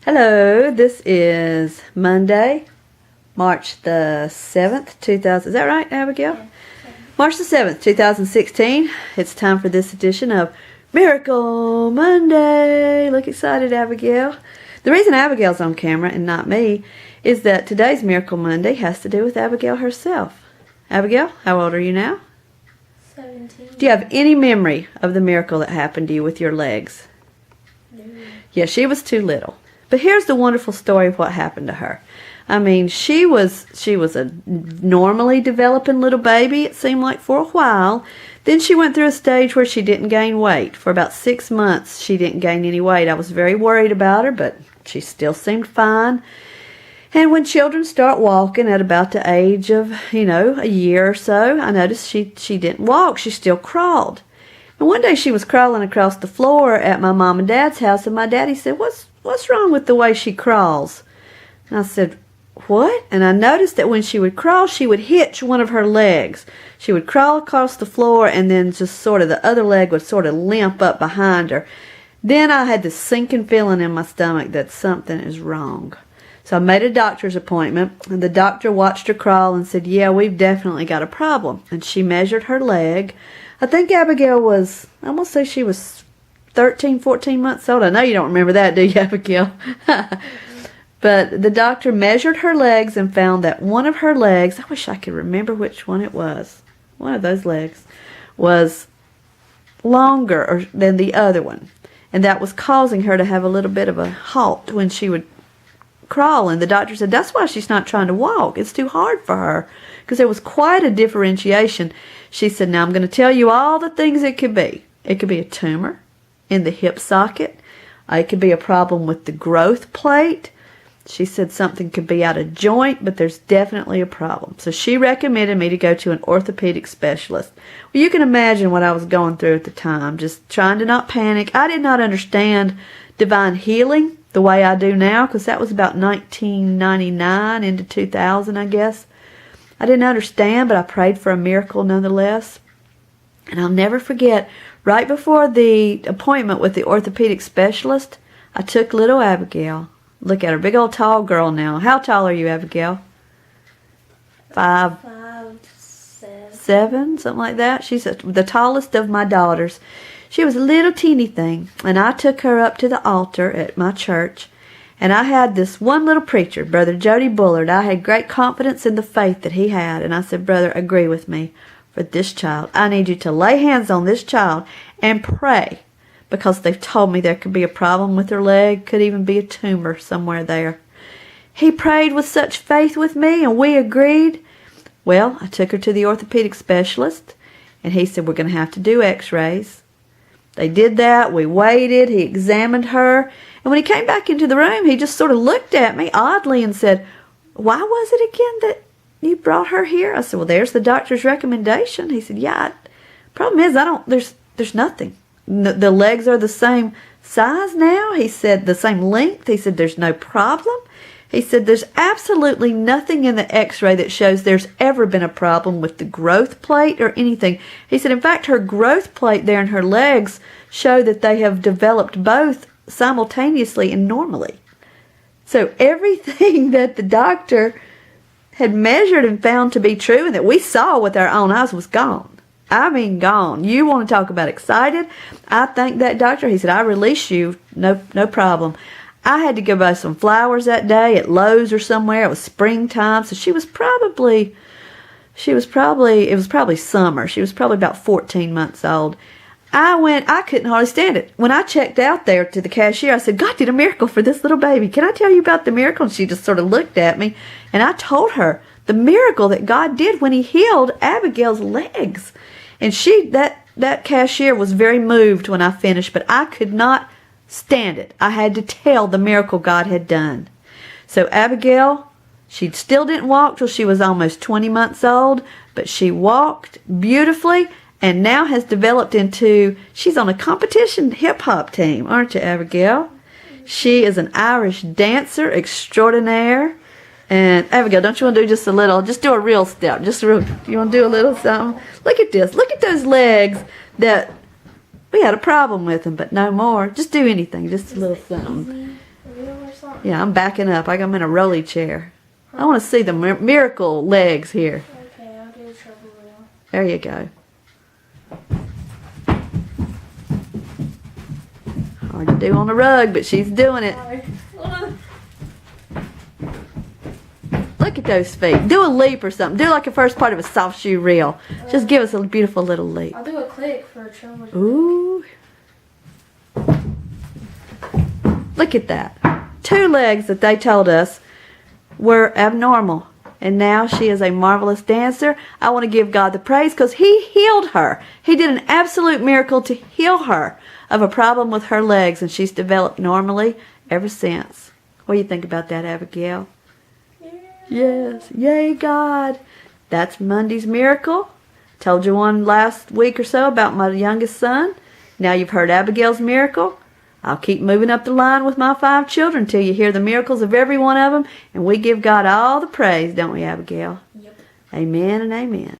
Hello, this is Monday, March the 7th, 2000. Is that right, Abigail? Yeah. March the 7th, 2016. It's time for this edition of Miracle Monday. Look excited, Abigail. The reason Abigail's on camera and not me is that today's Miracle Monday has to do with Abigail herself. Abigail, how old are you now? 17. Do you have any memory of the miracle that happened to you with your legs? No. Yeah, she was too little. But here's the wonderful story of what happened to her. I mean, she was a normally developing little baby, it seemed like, for a while. Then she went through a stage where she didn't gain weight. For about 6 months, she didn't gain any weight. I was very worried about her, but she still seemed fine. And when children start walking at about the age of, a year or so, I noticed she didn't walk. She still crawled. And one day she was crawling across the floor at my mom and dad's house, and my daddy said, What's wrong with the way she crawls? And I said, what? And I noticed that when she would crawl, she would hitch one of her legs. She would crawl across the floor, and then just sort of the other leg would sort of limp up behind her. Then I had this sinking feeling in my stomach that something is wrong. So I made a doctor's appointment, and the doctor watched her crawl and said, yeah, we've definitely got a problem. And she measured her leg. I think Abigail was, I'm going to say she was 13, 14 months old. I know you don't remember that, do you, Abigail? But the doctor measured her legs and found that one of her legs, I wish I could remember which one it was, one of those legs, was longer than the other one. And that was causing her to have a little bit of a halt when she would crawl. And the doctor said, that's why she's not trying to walk. It's too hard for her. Because there was quite a differentiation. She said, now I'm going to tell you all the things it could be. It could be a tumor in the hip socket. It could be a problem with the growth plate. She said something could be out of joint, but there's definitely a problem. So she recommended me to go to an orthopedic specialist. Well, you can imagine what I was going through at the time, just trying to not panic. I did not understand divine healing the way I do now, because that was about 1999 into 2000, I guess. I didn't understand, but I prayed for a miracle nonetheless. And I'll never forget, right before the appointment with the orthopedic specialist, I took little Abigail. Look at her, big old tall girl now. How tall are you, Abigail? 5'7", something like that. She's the tallest of my daughters. She was a little teeny thing, and I took her up to the altar at my church, and I had this one little preacher, Brother Jody Bullard. I had great confidence in the faith that he had, and I said, Brother, agree with me for this child. I need you to lay hands on this child and pray, because they've told me there could be a problem with her leg, could even be a tumor somewhere there. He prayed with such faith with me, and we agreed. Well, I took her to the orthopedic specialist, and he said, we're going to have to do x-rays. They did that. We waited. He examined her. And when he came back into the room, he just sort of looked at me oddly and said, why was it again that you brought her here? I said, well, there's the doctor's recommendation. He said, yeah, problem is, there's nothing. The legs are the same size now. He said the same length. He said there's no problem. He said there's absolutely nothing in the x-ray that shows there's ever been a problem with the growth plate or anything. He said, in fact, her growth plate there in her legs show that they have developed both simultaneously and normally. So everything that the doctor had measured and found to be true and that we saw with our own eyes was gone. I mean, gone. You want to talk about excited? I thanked that doctor. He said, I release you. No problem. I had to go buy some flowers that day at Lowe's or somewhere. It was springtime, so it was probably summer. She was probably about 14 months old. I couldn't hardly stand it. When I checked out there to the cashier, I said, God did a miracle for this little baby. Can I tell you about the miracle? And she just sort of looked at me, and I told her the miracle that God did when he healed Abigail's legs. And that cashier was very moved when I finished, but I could not stand it. I had to tell the miracle God had done. So Abigail, she still didn't walk till she was almost 20 months old, but she walked beautifully and now has developed into, she's on a competition hip-hop team, aren't you, Abigail? She is an Irish dancer extraordinaire. And Abigail, don't you want to do just do a real step, you want to do a little something? Look at this. Look at those legs that we had a problem with them, but no more. Just do anything, just a little something. Real or something? Yeah, I'm backing up. I got them in a rolly chair. I want to see the miracle legs here. Okay, I'll do a trouble wheel. There you go. Hard to do on the rug, but she's doing it. Sorry. Look at those feet. Do a leap or something. Do like the first part of a soft shoe reel. Just give us a beautiful little leap. I'll do a click for a trouble. Ooh. Look at that. 2 legs that they told us were abnormal. And now she is a marvelous dancer. I want to give God the praise because He healed her. He did an absolute miracle to heal her of a problem with her legs. And she's developed normally ever since. What do you think about that, Abigail? Yes. Yay, God. That's Monday's miracle. Told you one last week or so about my youngest son. Now you've heard Abigail's miracle. I'll keep moving up the line with my 5 children till you hear the miracles of every one of them. And we give God all the praise, don't we, Abigail? Yep. Amen and amen.